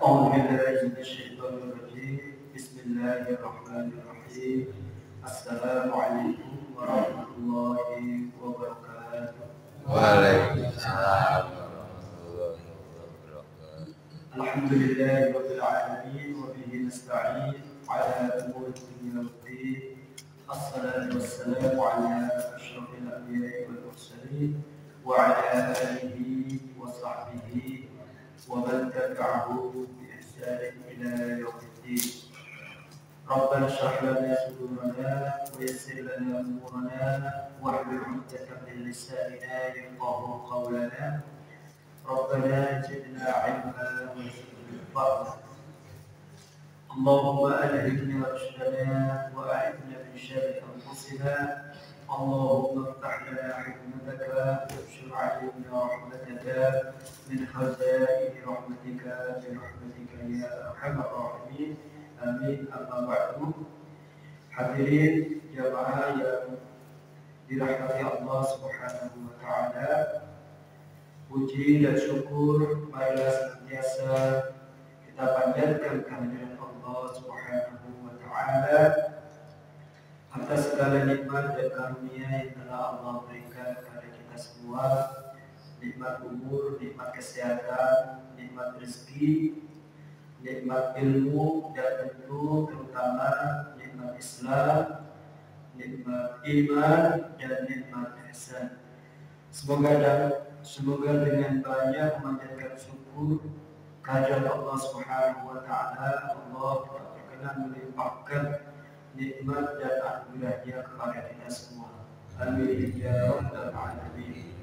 أعوذ بالله من الشيطان الرجيم بسم الله الرحمن الرحيم السلام عليكم ورحمة الله وبركاته. Waalaikumsalam warahmatullahi wabarakatuh. الحمد لله رب العالمين وبه نستعين على أمور الدنيا والدين. الصلاة والسلام على أشرف الأنبياء والمرسلين وعلى آله وصحبه ومن تبعه بإحسان إلى يوم الدين. ربنا اشرح لنا صدورنا ويسر لنا أمورنا واحلل عقدة من لساننا يفقهوا قولنا. ربنا زدنا علما وزدنا فضلا. اللهم ألهمنا رشدنا وأعذنا من شر أنفسنا. اللهم افتح لنا حكمتك وانشر علينا رحمتك من خزائن رحمتك برحمتك يا أرحم الراحمين. Amin. Amma ba'du. Hadirin jamaah yang dirahmati Allah Subhanahu wa taala. Puji dan syukur marilah senantiasa kita panjatkan kehadiran Allah Subhanahu wa taala atas segala nikmat dan karunia yang telah Allah berikan kepada kita semua. Nikmat umur, nikmat kesehatan, nikmat rezeki, nikmat ilmu, dan tentu terutama nikmat Islam, nikmat iman, dan nikmat ihsan. Semoga dengan banyak memanjatkan syukur kehadirat Allah Subhanahu wa taala, Allah telah berkenan melimpahkan nikmat dan anugerahnya kepada kita semua. Amin ya rabbal alamin.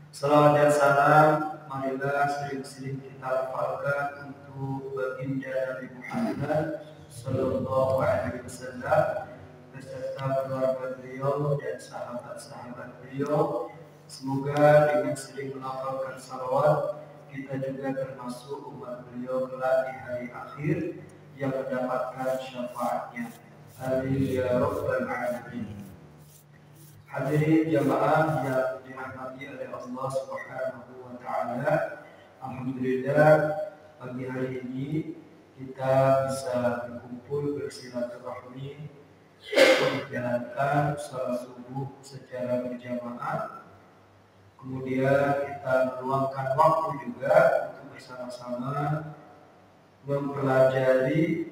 Salawat dan salam marilah sering-sering kita hafalkan untuk baginda Nabi Muhammad sallallahu alaihi wasallam beserta keluarga beliau dan sahabat-sahabat beliau. Semoga dengan sering melafalkan salawat kita juga termasuk umat beliau kelak di hari akhir yang mendapatkan syafaatnya. Amin ya rabbal alamin. Hadirin jamaah yang dirahmati oleh Allah Subhanahu wa taala, alhamdulillah pagi hari ini kita bisa berkumpul bersilaturahmi menjalankan salat subuh secara berjamaah. Kemudian kita meluangkan waktu juga untuk bersama-sama mempelajari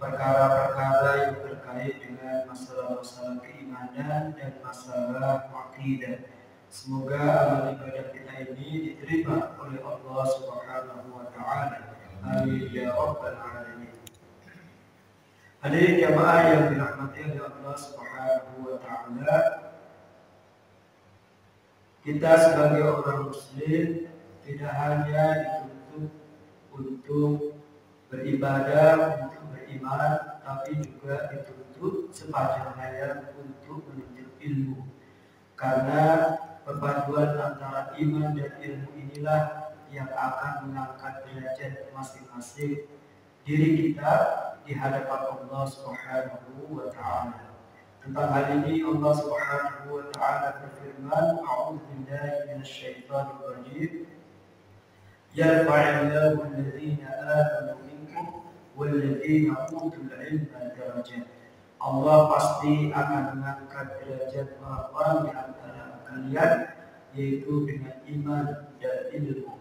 perkara-perkara yang terkait dengan masalah-masalah keimanan dan masalah akidah. Semoga amal ibadah kita ini diterima oleh Allah Subhanahu wa taala. Amin ya rabbal alamin. Hadirin jamaah yang dirahmati oleh Allah Subhanahu wa taala, kita sebagai orang muslim tidak hanya dituntut untuk beribadah, untuk beriman, tapi juga dituntut sepanjang hayat untuk menuntut ilmu. Karena perpaduan antara iman dan ilmu inilah yang akan mengangkat derajat masing-masing diri kita di hadapan Allah Subhanahu wa taala. Tentang hal ini Allah Subhanahu wa taala berfirman, A'udzu billahi minasyaitonir rajim. Yarfa'illahu alladhina amanu minkum walladzina utul ilma darajat. Allah pasti akan mengangkat derajat orang-orang di antara kalian, yaitu dengan iman dan ilmu.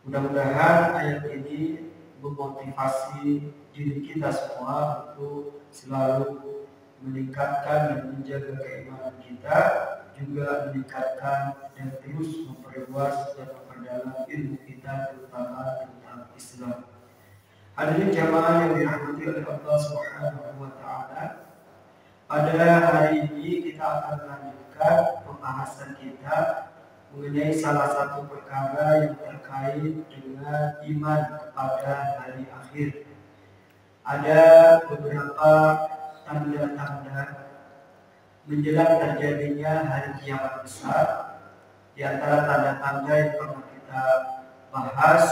Mudah-mudahan ayat ini memotivasi diri kita semua untuk selalu meningkatkan dan menjaga keimanan kita, juga meningkatkan dan terus memperluas dan memperdalam ilmu kita, terutama tentang Islam. Hadirin jamaah yang dirahmati oleh Allah Subhanahu wa taala, pada hari ini kita akan melanjutkan pembahasan kita mengenai salah satu perkara yang terkait dengan iman kepada hari akhir. Ada beberapa tanda-tanda menjelang terjadinya hari kiamat besar. Di antara tanda-tanda yang pernah kita bahas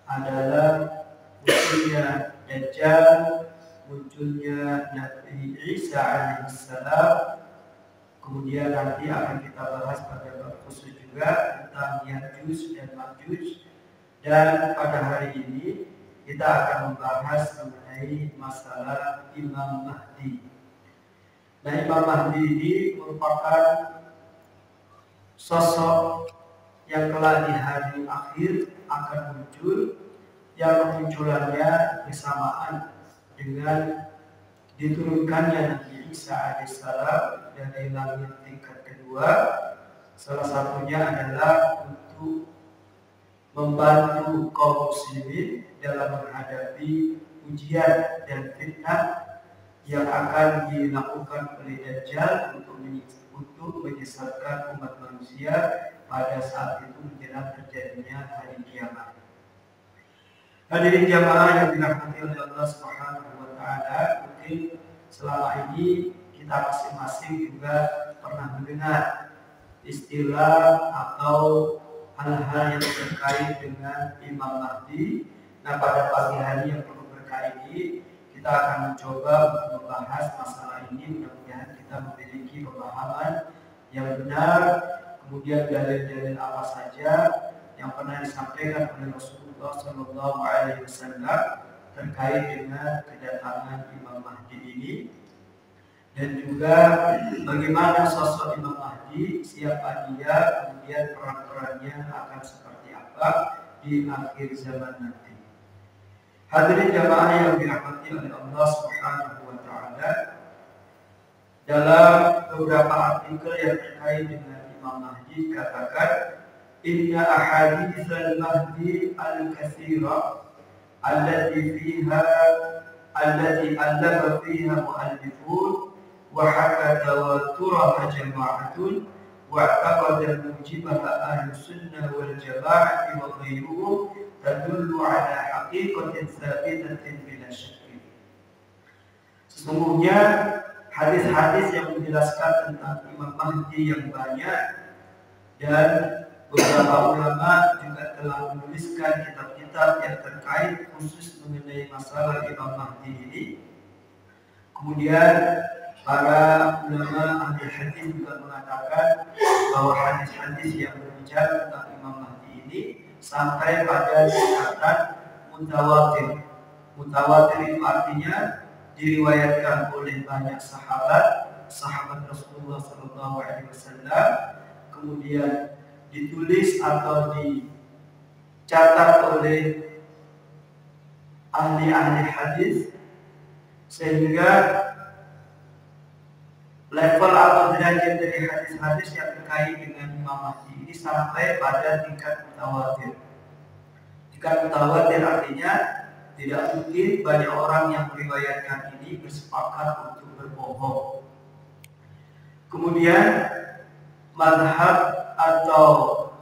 adalah munculnya Dajjal, munculnya Nabi Isa alaihissalam. Kemudian nanti akan kita bahas pada bab khusus juga tentang Ya'juj dan Ma'juj. Dan pada hari ini kita akan membahas mengenai masalah Imam Mahdi. Nah, Imam Mahdi ini merupakan sosok yang kelak di hari akhir akan muncul, yang kemunculannya bersamaan dengan diturunkannya Nabi Isa alaihissalam dari langit tingkat kedua. Salah satunya adalah untuk membantu kaum muslimin dalam menghadapi ujian dan fitnah yang akan dilakukan oleh Dajjal untuk menyesatkan umat manusia pada saat itu menjelang terjadinya hari kiamat. Hadirin jamaah yang dirahmati oleh Allah Subhanahu wa taala, mungkin selama ini kita masing-masing juga pernah mendengar istilah atau hal-hal yang terkait dengan Imam Mahdi. Nah, pada pagi hari yang penuh berkah ini kita akan mencoba untuk membahas masalah ini. Mudah-mudahan kita memiliki pemahaman yang benar, kemudian dalil-dalil apa saja yang pernah disampaikan oleh Rasulullah SAW terkait dengan kedatangan Imam Mahdi ini, dan juga bagaimana sosok Imam Mahdi, siapa dia, kemudian peran-perannya akan seperti apa di akhir zaman nanti. Hadirin jamaah yang dirahmati oleh Allah Subhanahu wa taala, dalam beberapa artikel yang terkait dengan Imam Mahdi katakan, inna ahaditsal Mahdi al-katsira allati allama fiha mu'allifun wa haka tawaturaha jama'atun wa i'taqada mujibaha ahlus sunnah wal jama'ah wa ghayruhum tadullu ala haqiqatin tsabitatin bila syakk. Sesungguhnya hadis-hadis yang menjelaskan tentang Imam Mahdi yang banyak, dan beberapa ulama juga telah menuliskan kitab-kitab yang terkait khusus mengenai masalah Imam Mahdi ini. Kemudian para ulama ahli hadis juga mengatakan bahwa hadis-hadis yang berbicara tentang Imam Mahdi ini sampai pada tingkatan mutawatir. Mutawatir itu artinya diriwayatkan oleh banyak sahabat Rasulullah SAW, kemudian ditulis atau dicatat oleh ahli-ahli hadis, sehingga level atau derajat dari hadis-hadis yang terkait dengan Imam Mahdi ini sampai pada tingkat mutawatir. Tingkat mutawatir artinya tidak mungkin banyak orang yang meriwayatkan ini bersepakat untuk berbohong. Kemudian mazhab atau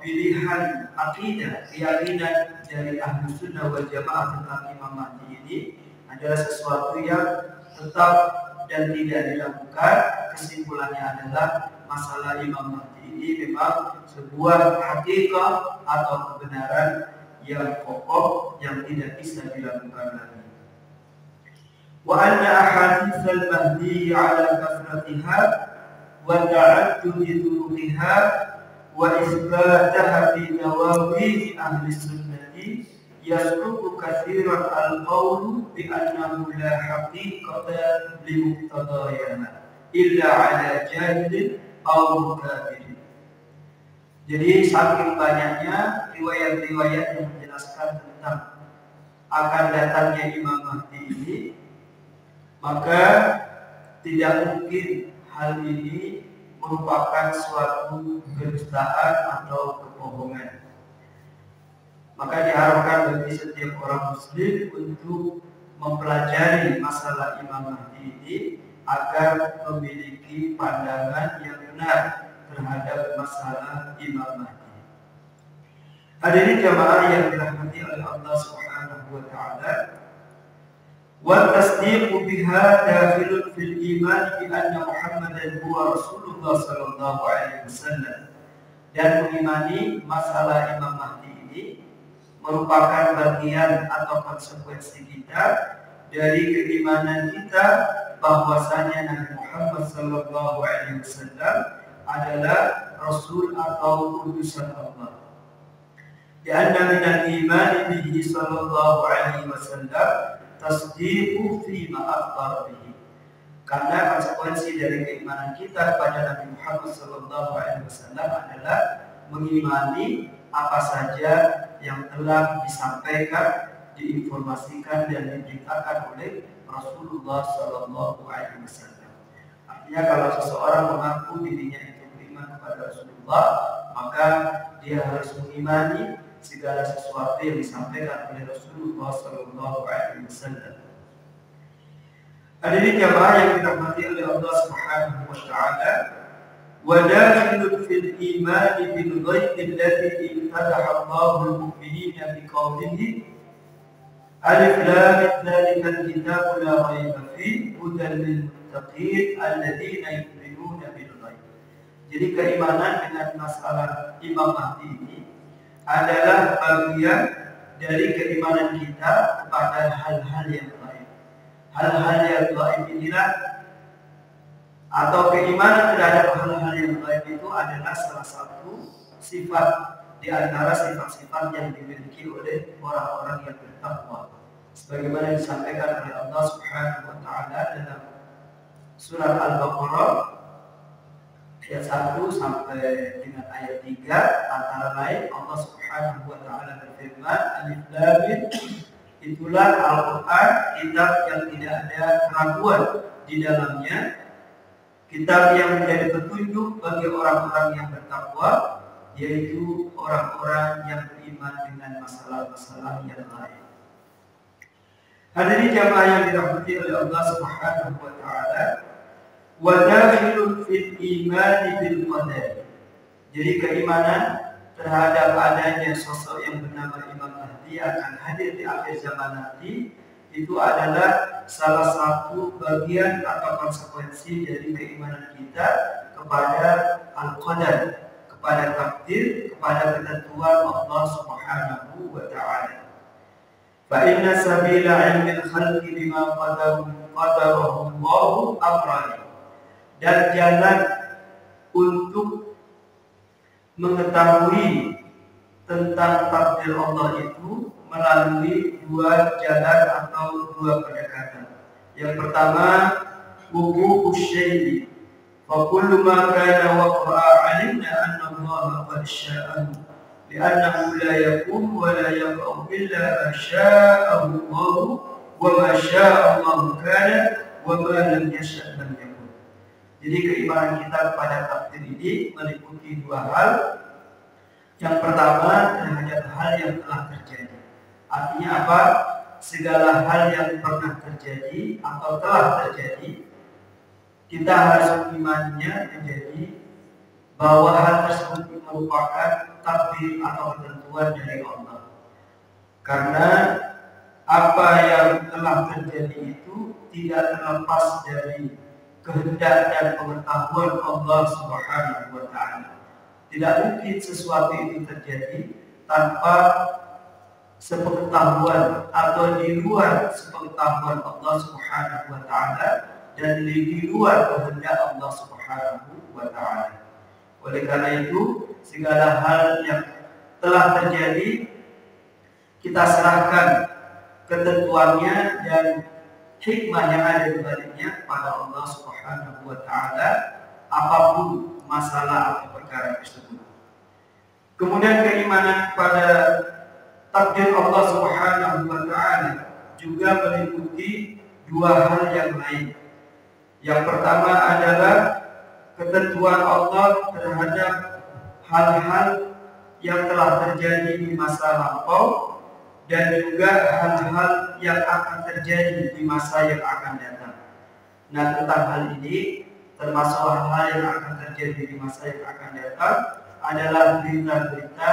pilihan akidah, keyakinan dari Ahlus Sunnah wal Jamaah tentang Imam Mahdi ini adalah sesuatu yang tetap dan tidak dilakukan. Kesimpulannya adalah masalah Imam Mahdi ini memang sebuah hakikat atau kebenaran yang kokoh yang tidak bisa dilakukan lagi. Wa anna ahaditsal Mahdi ala kasratiha wa ta'addudi turuqiha wa isbataha fi nawawih ahli sunnati yasluku katsiran al-qawlu bi annahu la haqiqata li muqtadayana illa ala jahilin aw mukabirin. Jadi saking banyaknya riwayat-riwayat yang menjelaskan tentang akan datangnya Imam Mahdi ini, maka tidak mungkin hal ini merupakan suatu kedustaan atau kebohongan. Maka diharapkan bagi setiap orang muslim untuk mempelajari masalah Imam Mahdi ini agar memiliki pandangan yang benar terhadap masalah Imam Mahdi. Hadirin jamaah yang dirahmati oleh Allah Subhanahu wa taala, wa tasdiqu biha dakhilun fil iman bi anna Muhammadan huwa Rasulullah sallallahu alaihi wasallam. Dan mengimani masalah Imam Mahdi ini merupakan bagian atau konsekuensi kita dari keimanan kita bahwasanya Nabi Muhammad sallallahu alaihi wasallam adalah Rasul atau utusan Allah. Karena minal iman bihi sallallahu alaihi wasallam tasdiqu fi ma akhbar bihi. Karena konsekuensi dari keimanan kita kepada Nabi Muhammad sallallahu alaihi wasallam adalah mengimani apa saja yang telah disampaikan, diinformasikan dan diberitakan oleh Rasulullah sallallahu alaihi wasallam. Artinya kalau seseorang mengaku dirinya itu beriman kepada Rasulullah, maka dia harus mengimani segala sesuatu yang disampaikan oleh Rasulullah sallallahu alaihi wasallam. Hadirin jamaah yang dirahmati oleh Allah Subhanahu wa taala, wa dakhilun fil iman bil ghaib alladhi imtadaha Allahu al-mu'minina bi qawlihi alif lam dzalika al-kitabu la raiba fihi hudan lil muttaqin alladziina yu'minuna bil ghaib. Jadi keimanan dengan masalah Imam Mahdi ini adalah bagian dari keimanan kita kepada hal-hal yang gaib. Hal-hal yang gaib inilah atau keimanan terhadap hal-hal yang gaib itu adalah salah satu sifat di antara sifat-sifat yang dimiliki oleh orang-orang yang bertakwa. Sebagaimana disampaikan oleh Allah Subhanahu wa taala dalam surat Al-Baqarah ayat 1 sampai dengan ayat 3, antara lain Allah Subhanahu wa taala berfirman, Alif Lam Mim, itulah Al-Qur'an, kitab yang tidak ada keraguan di dalamnya, kitab yang menjadi petunjuk bagi orang-orang yang bertakwa, yaitu orang-orang yang beriman dengan masalah-masalah yang lain. Hadirin jamaah yang dirahmati oleh Allah Subhanahu wa taala, wa dakhilun fil iman bil qadar. Jadi keimanan terhadap adanya sosok yang bernama Imam Mahdi akan hadir di akhir zaman nanti itu adalah salah satu bagian atau konsekuensi dari keimanan kita kepada al-qadar, kepada takdir, kepada ketentuan Allah Subhanahu wa taala. Fa inna sabila 'ilmil khalqi bima qadarahu Allahu amrani. Dan jalan untuk mengetahui tentang takdir Allah itu melalui dua jalan atau dua pendekatan. Yang pertama, wuqu'u syai'i. Fa kullu ma kana waqa'a 'alimna anna Allah qad sya'ahu. Li'annahu la yakun wa la yaqa'u illa ma sya'ahu Allah wa ma sya'a Allah kana wa ma lam yasha' lam yakun. Jadi keimanan kita kepada takdir ini meliputi dua hal. Yang pertama terhadap hal yang telah terjadi. Artinya apa? Segala hal yang pernah terjadi atau telah terjadi, kita harus mengimaninya menjadi bahwa hal tersebut merupakan takdir atau ketentuan dari Allah. Karena apa yang telah terjadi itu tidak terlepas dari kehendak dan pengetahuan Allah Subhanahu wa taala. Tidak mungkin sesuatu itu terjadi tanpa sepengetahuan atau di luar sepengetahuan Allah Subhanahu wa taala dan di luar kehendak Allah Subhanahu wa taala. Oleh karena itu, segala hal yang telah terjadi kita serahkan ketentuannya dan hikmah yang ada di baliknya pada Allah Subhanahu wa taala, apapun masalah atau perkara tersebut. Kemudian keimanan pada takdir Allah Subhanahu wa taala juga meliputi dua hal yang lain. Yang pertama adalah ketentuan Allah terhadap hal-hal yang telah terjadi di masa lampau dan juga hal-hal yang akan terjadi di masa yang akan datang. Nah, tentang hal ini, termasuk hal-hal yang akan terjadi di masa yang akan datang adalah berita-berita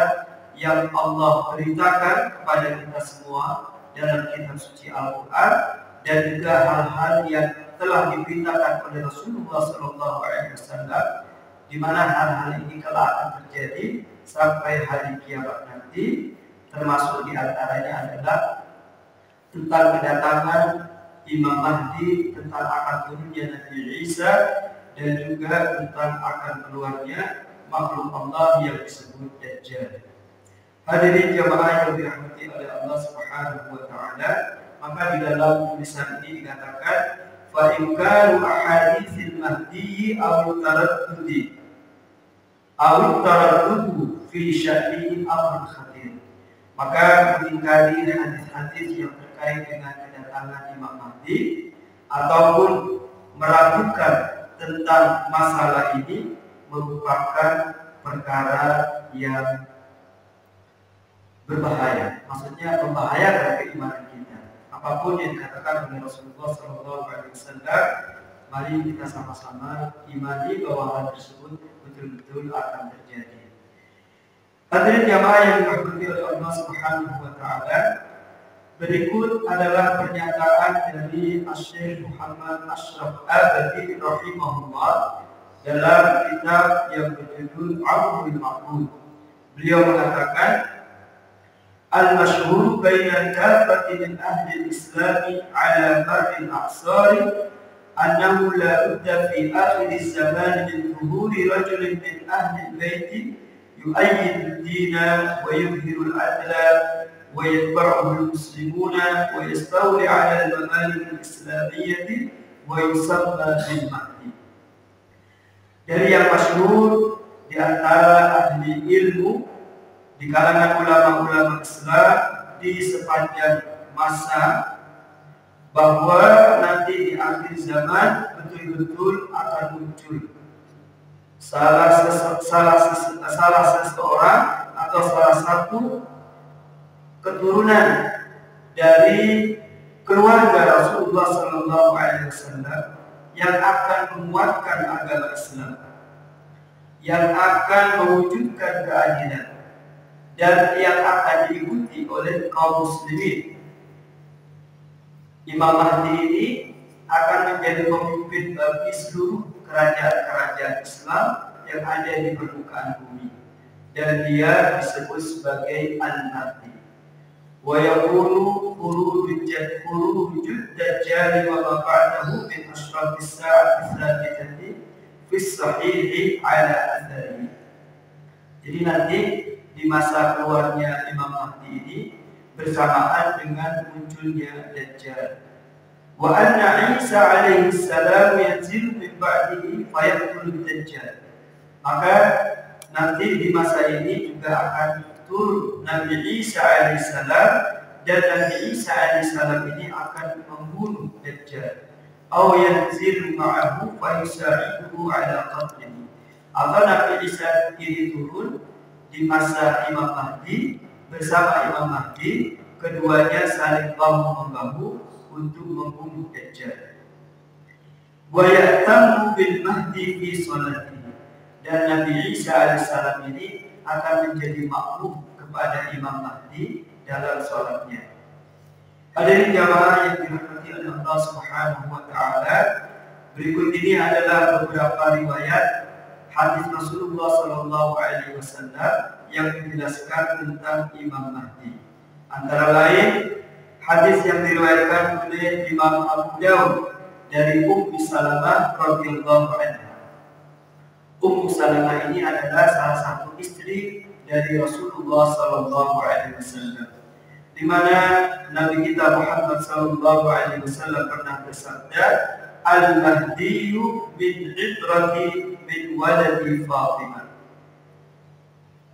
yang Allah beritakan kepada kita semua dalam kitab suci Al-Quran, dan juga hal-hal yang telah diberitakan oleh Rasulullah SAW, di mana hal-hal ini kelak akan terjadi sampai hari kiamat nanti. Termasuk di antaranya adalah tentang kedatangan Imam Mahdi, tentang akan turunnya Nabi Isa, dan juga tentang akan keluarnya makhluk Allah yang disebut Dajjal. Hadirin jamaah yang dirahmati oleh Allah Subhanahu wa taala, maka di dalam tulisan ini dikatakan fa inkaru ahaditsil mahdi aw taraddudi aw taraddudu fi sya'ni amr khatir. Maka mengingkari hadis-hadis yang terkait dengan kedatangan Imam Mahdi ataupun meragukan tentang masalah ini merupakan perkara yang berbahaya. Maksudnya membahayakan keimanan kita. Apapun yang dikatakan oleh Rasulullah SAW, mari kita sama-sama imani bahwa hal tersebut betul-betul akan terjadi. Hadirin jamaah yang dirahmati oleh Allah Subhanahu wa taala, berikut adalah pernyataan dari Asy-Syaikh Muhammad Ashraf Abadi rahimahullah dalam kitab yang berjudul Aunul Ma'bud. Beliau mengatakan al-masyhur baina kafati min ahli al-islam ala marri al-a'sar annahu la budda fi akhir az-zaman min zuhuri rajulin min ahli al-bait yu'ayyid ad-din wa yuzhiru al-'adla wa yatba'uhu al-muslimuna wa yastawli 'ala al-mamalik al-islamiyyah wa yusamma bil mahdi. Dari yang masyhur di antara ahli ilmu di kalangan ulama-ulama Islam di sepanjang masa bahwa nanti di akhir zaman betul-betul akan muncul salah seseorang atau salah satu keturunan dari keluarga Rasulullah SAW yang akan menguatkan agama Islam, yang akan mewujudkan keadilan, dan yang akan diikuti oleh kaum muslimin. Imam Mahdi ini akan menjadi pemimpin bagi seluruh kerajaan-kerajaan Islam yang ada di permukaan bumi, dan dia disebut sebagai Al-Mahdi. Wa yakunu khurujud dajjal wa ma ba'dahu min ashrafis sa'ati tsabitati fi sahih ala athari. Jadi nanti di masa keluarnya Imam Mahdi ini bersamaan dengan munculnya Dajjal. Wa anna Isa alaihi salam yanzilu min ba'dihi fayaqtulu Dajjal. Maka nanti di masa ini juga akan turun Nabi Isa alaihi salam, dan Nabi Isa alaihi salam ini akan membunuh Dajjal. Aw yanzilu ma'ahu fa yusa'iduhu ala qatlihi. Atau Nabi Isa ini turun di masa Imam Mahdi bersama Imam Mahdi, keduanya saling bahu-membahu untuk membunuh Dajjal. Wa ya'tamu bil Mahdi fi sholatihi. Dan Nabi Isa alaihissalam ini akan menjadi makmum kepada Imam Mahdi dalam sholatnya. Hadirin jamaah yang dirahmati oleh Allah Subhanahu wa taala, berikut ini adalah beberapa riwayat hadis Rasulullah SAW yang menjelaskan tentang Imam Mahdi. Antara lain hadis yang diriwayatkan oleh Imam Abu Dawud dari Ummu Salamah radhiyallahu anha. Ummu Salamah ini adalah salah satu istri dari Rasulullah SAW, di mana Nabi kita Muhammad SAW pernah bersabda, Al-Mahdiyu min idrati min waladi Fatimah.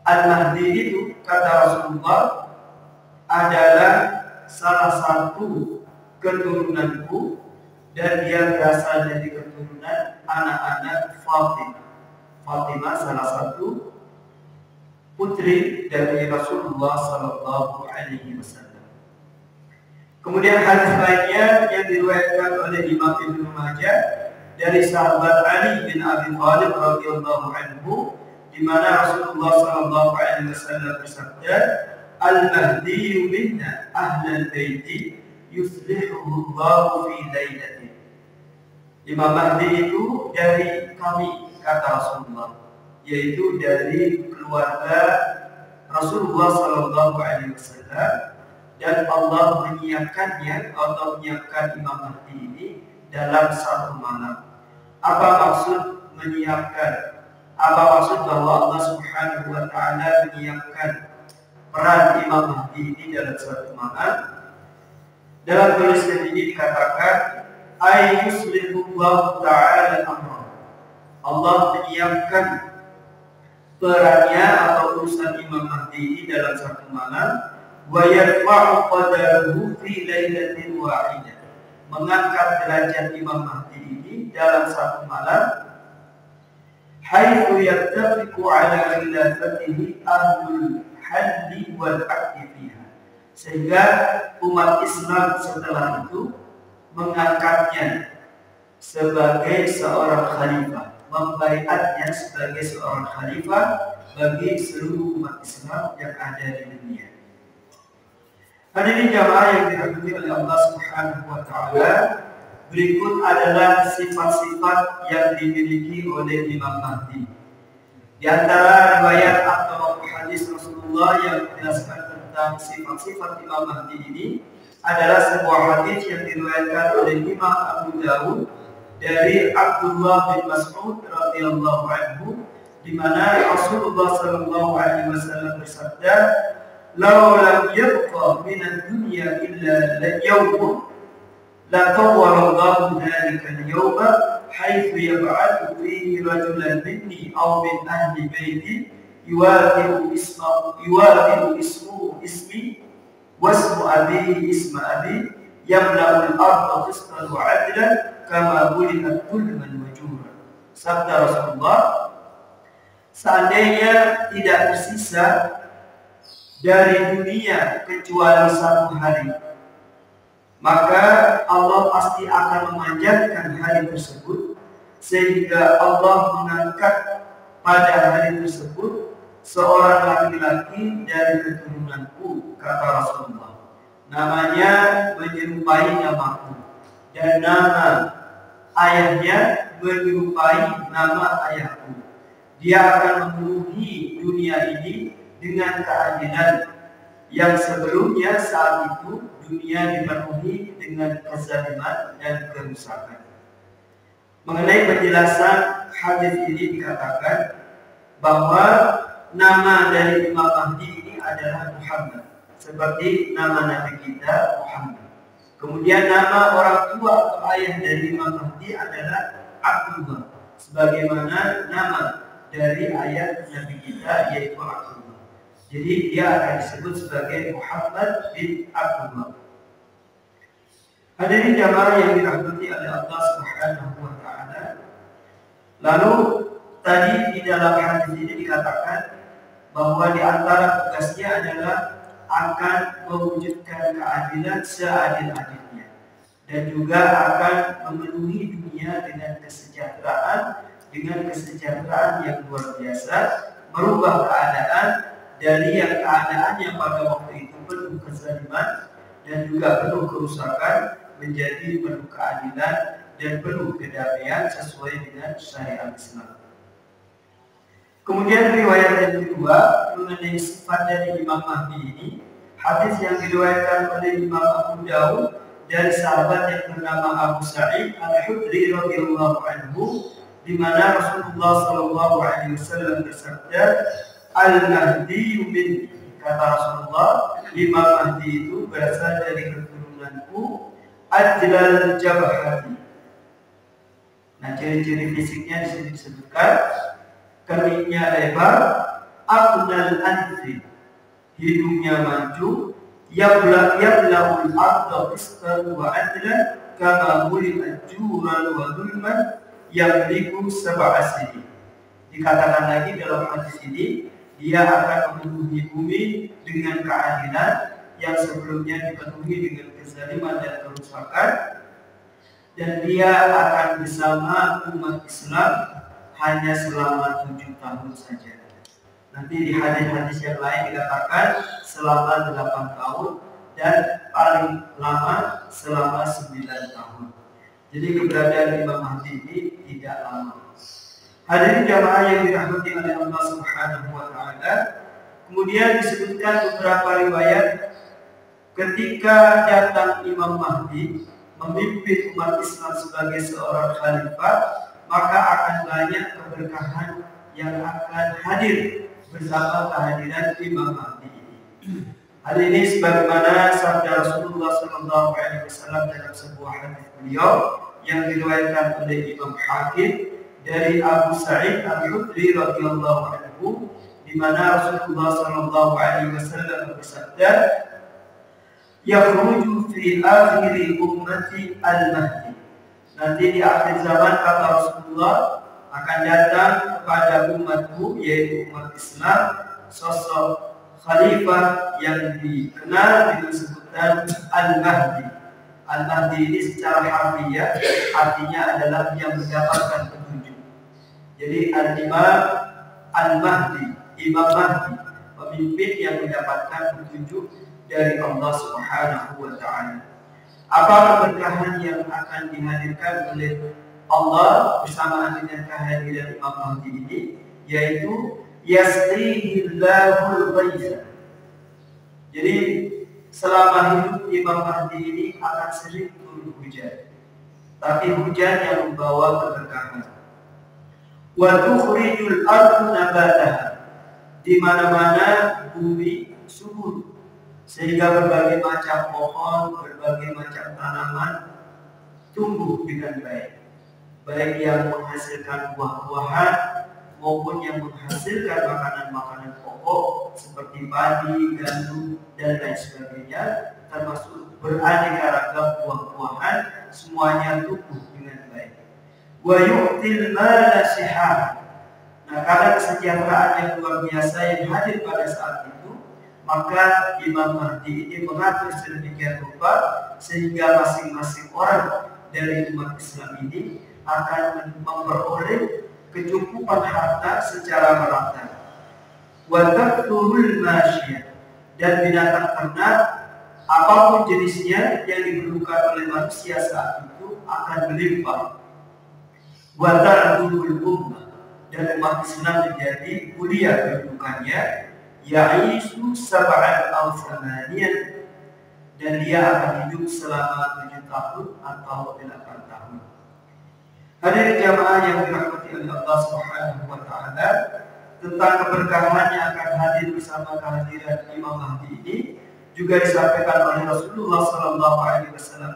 Al-Mahdi itu, kata Rasulullah, adalah salah satu keturunanku, dan dia berasal dari keturunan anak-anak Fatimah. Fatimah salah satu putri dari Rasulullah SAW. Kemudian hadis lainnya yang diriwayatkan oleh Imam Ibnu Majah dari sahabat Ali bin Abi Thalib radhiyallahu anhu, di mana Rasulullah SAW bersabda, Al-Mahdi minna ahlal baiti yuslihuhullahu fi lailatin. Imam Mahdi itu dari kami, kata Rasulullah, yaitu dari keluarga Rasulullah SAW, dan Allah menyiapkannya atau menyiapkan Imam Mahdi ini dalam satu malam. Apa maksud menyiapkan? Apa maksud bahwa Allah Subhanahu wa taala menyiapkan peran Imam Mahdi ini dalam suatu malam. Dalam tulisan ini dikatakan ayyuslihullahu ta'ala amra. Allah menyiapkan perannya atau urusan Imam Mahdi ini dalam satu malam. Wa yarfa'u qadaruhu fi lailatin wahidah. Mengangkat derajat Imam Mahdi ini dalam satu malam. Haitsu yattafiqu ala khilafatihi ahlul halli wal aqdi fiha. Sehingga umat Islam setelah itu mengangkatnya sebagai seorang khalifah, membaiatnya sebagai seorang khalifah bagi seluruh umat Islam yang ada di dunia. Hadirin jamaah yang dirahmati oleh Allah Subhanahu wa taala, berikut adalah sifat-sifat yang dimiliki oleh Imam Mahdi. Di antara riwayat atau hadis Rasulullah yang menjelaskan tentang sifat-sifat Imam Mahdi ini adalah sebuah hadis yang diriwayatkan oleh Imam Abu Dawud dari Abdullah bin Mas'ud radhiyallahu anhu, di mana Rasulullah sallallahu alaihi wasallam bersabda, "Law lam yabqa min ad-dunya illa yawmun la tawwara Allahu dhalika al-yawma haitsu yab'athu fihi rajulan minni aw min ahli baiti yuwafiqu ismuhu ismi wasmu abihi isma abi yamla'u al-ardha qistan wa 'adlan kama bulihat kulman wa jura." Sabda Rasulullah, seandainya tidak tersisa dari dunia kecuali satu hari, maka Allah pasti akan memanjangkan hari tersebut sehingga Allah mengangkat pada hari tersebut seorang laki-laki dari keturunanku, kata Rasulullah. Namanya menyerupai namaku dan nama ayahnya menyerupai nama ayahku. Dia akan memenuhi dunia ini dengan keadilan yang sebelumnya saat itu dunia dipenuhi dengan kezaliman dan kerusakan. Mengenai penjelasan hadis ini dikatakan bahwa nama dari Imam Mahdi ini adalah Muhammad, seperti nama Nabi kita Muhammad. Kemudian nama orang tua atau ayah dari Imam Mahdi adalah Abdullah, sebagaimana nama dari ayah Nabi kita yaitu Abdullah. Jadi dia akan disebut sebagai Muhammad bin Abdullah. Hadirin jamaah yang dirahmati oleh Allah Subhanahu wa taala. Lalu tadi di dalam hadis ini dikatakan bahwa di antara tugasnya adalah akan mewujudkan keadilan seadil-adilnya dan juga akan memenuhi dunia dengan kesejahteraan yang luar biasa, merubah keadaan dari keadaan yang pada waktu itu penuh kezaliman dan juga penuh kerusakan menjadi penuh keadilan dan penuh kedamaian sesuai dengan syariat Islam. Kemudian riwayat yang kedua mengenai sifat dari Imam Mahdi ini, hadis yang diriwayatkan oleh Imam Abu Dawud dari sahabat yang bernama Abu Sa'id Al-Khudri radhiyallahu anhu, di mana Rasulullah sallallahu alaihi wasallam bersabda, "Al-Mahdi min," kata Rasulullah, Imam Mahdi itu berasal dari keturunanku, ajlal jabhati. Nah, ciri-ciri fisiknya di sini disebutkan keningnya lebar, aqnal anfi, hidungnya mancung, yabla'ul ardha qistan wa adlan kama buli'at juran wa dhulman yamliku sab'a sinin. Dikatakan lagi dalam hadis ini, dia akan memenuhi bumi dengan keadilan yang sebelumnya dipenuhi dengan kezaliman dan kerusakan, dan dia akan bersama umat Islam hanya selama 7 tahun saja. Nanti di hadis-hadis yang lain dikatakan selama 8 tahun dan paling lama selama 9 tahun. Jadi keberadaan Imam Mahdi ini tidak lama. Hadirin jamaah yang dirahmati oleh Allah Subhanahu wa taala, kemudian disebutkan beberapa riwayat ketika datang Imam Mahdi memimpin umat Islam sebagai seorang khalifah, maka akan banyak keberkahan yang akan hadir bersama kehadiran Imam Mahdi ini. Hal ini sebagaimana sabda Rasulullah SAW dalam sebuah hadis beliau yang diriwayatkan oleh Imam Hakim dari Abu Sa'id Al-Khudri radhiyallahu anhu, di mana Rasulullah SAW bersabda, "Yakhruju fi akhiri ummati al-Mahdi." Nanti di akhir zaman, kata Rasulullah, akan datang kepada umatku, yaitu umat Islam, sosok khalifah yang dikenal dengan sebutan Al-Mahdi. Al-Mahdi ini secara harfiah artinya adalah yang mendapatkan petunjuk. Jadi Al-Imam Al-Mahdi, Imam Mahdi, pemimpin yang mendapatkan petunjuk dari Allah Subhanahu wa Ta'ala. Apa keberkahan yang akan dihadirkan oleh Allah bersamaan dengan kehadiran Imam Mahdi ini, yaitu yasqihillahul ghaitha. Jadi selama hidup Imam Mahdi ini akan sering turun hujan, tapi hujan yang membawa keberkahan. Wa tukhrijul ardu nabataha, di mana-mana bumi subur, sehingga berbagai macam pohon, berbagai macam tanaman tumbuh dengan baik, baik yang menghasilkan buah-buahan maupun yang menghasilkan makanan-makanan pokok seperti padi, gandum, dan lain sebagainya, termasuk beraneka ragam buah-buahan, semuanya tumbuh dengan baik. Wa yu'til mala sihah. Nah, karena kesejahteraan yang luar biasa yang hadir pada saat itu, maka Imam Mahdi ini mengatur sedemikian rupa sehingga masing-masing orang dari umat Islam ini akan memperoleh kecukupan harta secara merata. Wa takthurul masyiyah, dan binatang ternak apapun jenisnya yang diperlukan oleh manusia saat itu akan melimpah. Wa ta'dulul ummah, dan umat Islam menjadi mulia kedudukannya, ya'isu sab'an aw thamaniyan, dan dia akan hidup selama 7 tahun atau 8 tahun. Hadirin jamaah yang dirahmati oleh Allah Subhanahu wa Ta'ala, tentang keberkahan yang akan hadir bersama kehadiran Imam Mahdi ini juga disampaikan oleh Rasulullah SAW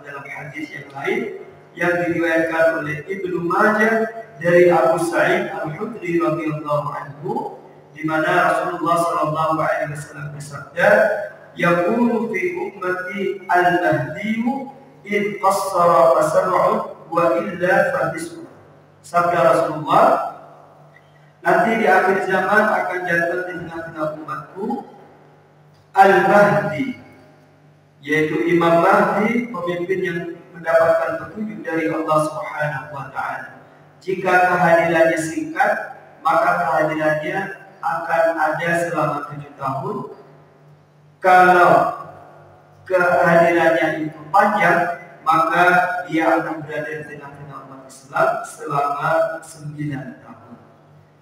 dalam hadis yang lain yang diriwayatkan oleh Ibnu Majah dari Abu Sa'id Al-Khudri radhiyallahu anhu, di mana Rasulullah SAW bersabda, "Yakunu fi ummati al-Mahdiyu in qassara fasar'un wa illa fatis'un." Sabda Rasulullah, nanti di akhir zaman akan datang di tengah-tengah umatku Al-Mahdi, yaitu Imam Mahdi, pemimpin yang mendapatkan petunjuk dari Allah Subhanahu wa Ta'ala. Jika kehadirannya singkat, maka kehadirannya akan ada selama 7 tahun. Kalau kehadirannya itu panjang, maka dia akan berada di tengah-tengah umat Islam selama 9 tahun.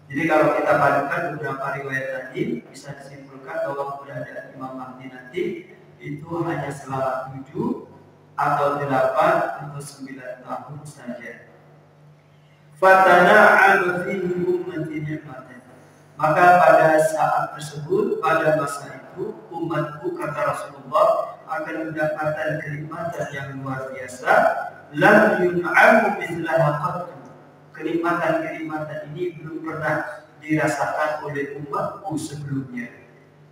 Jadi kalau kita padukan beberapa riwayat tadi, bisa disimpulkan bahwa keberadaan Imam Mahdi nanti itu hanya selama 7 atau 8 atau 9 tahun saja. Fatana'am fihi ummati ni'matan. Maka pada saat tersebut, pada masa itu, umatku, kata Rasulullah, akan mendapatkan kenikmatan yang luar biasa. Lam yun'amu mithlaha qattu. Kenikmatan-kenikmatan ini belum pernah dirasakan oleh umatku sebelumnya.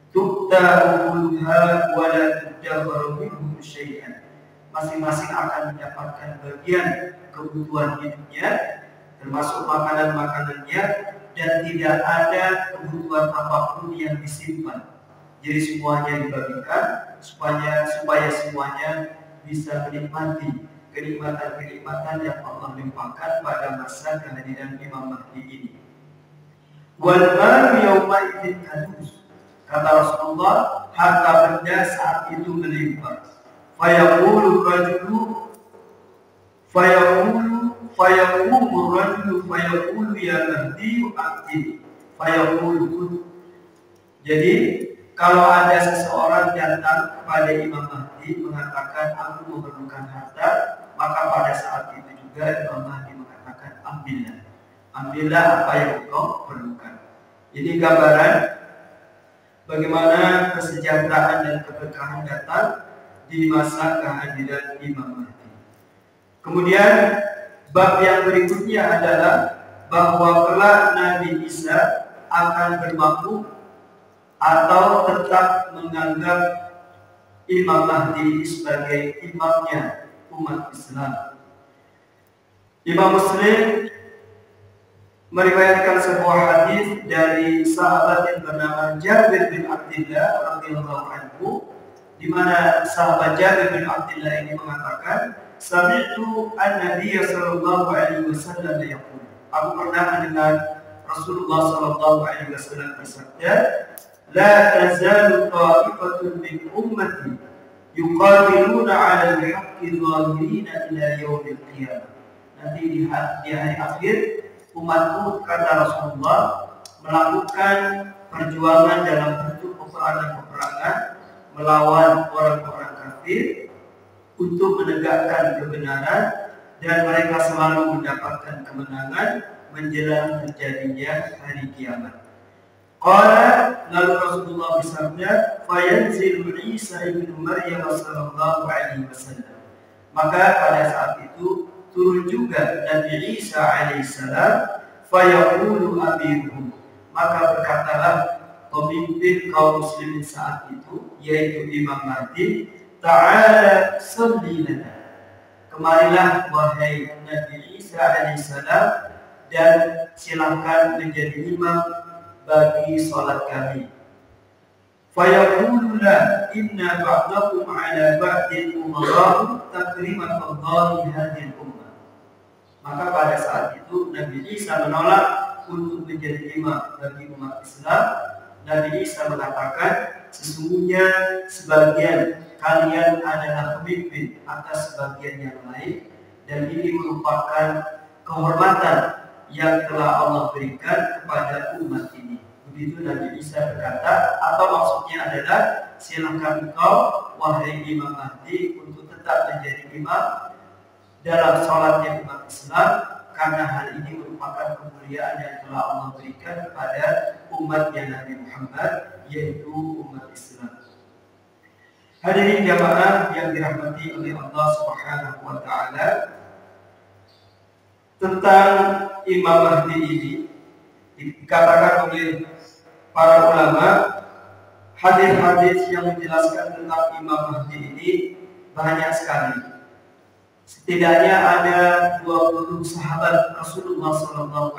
Tukta'uha wa la tuddabaru minhum syai'an. Masing-masing akan mendapatkan bagian kebutuhan hidupnya, termasuk makanan-makanannya, dan tidak ada kebutuhan apapun yang disimpan. Jadi semuanya dibagikan supaya semuanya bisa menikmati kenikmatan-kenikmatan yang Allah limpahkan pada masa kehadiran Imam Mahdi ini. Wal malu yawma idzin kadus. Kata Rasulullah, harta benda saat itu melimpah. Fayaqulu rajulu ya Mahdi a'ti. Jadi kalau ada seseorang datang kepada Imam Mahdi mengatakan aku memerlukan harta, maka pada saat itu juga Imam Mahdi mengatakan ambillah apa yang engkau perlukan. Ini gambaran bagaimana kesejahteraan dan keberkahan datang di masa kehadiran Imam Mahdi. Kemudian bab yang berikutnya adalah bahwa kelak Nabi Isa akan bermakmum atau tetap menganggap Imam Mahdi sebagai imamnya umat Islam. Imam Muslim meriwayatkan sebuah hadis dari sahabat yang bernama Jabir bin Abdullah radhiyallahu anhu, di mana sahabat Jabir bin Abdullah ini mengatakan, "Sami'tu an-nabiy sallallahu alaihi wasallam yaqul." Aku pernah mendengar Rasulullah sallallahu alaihi wasallam bersabda, "La tazalu ta'ifatun min ummati yuqatiluna 'ala al-haqqi dhahirina ila yaumil qiyamah." Nanti di hari akhir umatku, kata Rasulullah, melakukan perjuangan dalam bentuk peperangan-peperangan melawan orang-orang kafir untuk menegakkan kebenaran, dan mereka selalu mendapatkan kemenangan menjelang terjadinya hari kiamat. Qala, lalu Rasulullah bersabda, "Fayanzilu Isa ibnu Maryam sallallahu alaihi wasallam." Maka pada saat itu turun juga Nabi Isa alaihissalam, fayaqulu amiruhum, maka berkatalah pemimpin kaum muslimin saat itu, yaitu Imam Mahdi, "Ta'ala salli lana." Kemarilah wahai Nabi Isa alaihissalam dan silakan menjadi imam bagi salat kami. Fayaqulu la inna ba'dakum ala ba'din umara'u takrimatallahi hadhihi ummah. Maka pada saat itu Nabi Isa menolak untuk menjadi imam bagi umat Islam. Nabi Isa mengatakan, sesungguhnya sebagian kalian adalah pemimpin atas sebagian yang lain, dan ini merupakan kehormatan yang telah Allah berikan kepada umat ini. Begitu Nabi Isa berkata, atau maksudnya adalah, silakan engkau wahai Imam Mahdi untuk tetap menjadi imam dalam sholatnya umat Islam, karena hal ini merupakan kemuliaan yang telah Allah berikan kepada umatnya Nabi Muhammad, yaitu umat Islam. Hadirin jamaah yang dirahmati oleh Allah Subhanahu wa Ta'ala, tentang Imam Mahdi ini dikatakan oleh para ulama, hadis-hadis yang menjelaskan tentang Imam Mahdi ini banyak sekali. Setidaknya ada 20 sahabat Rasulullah SAW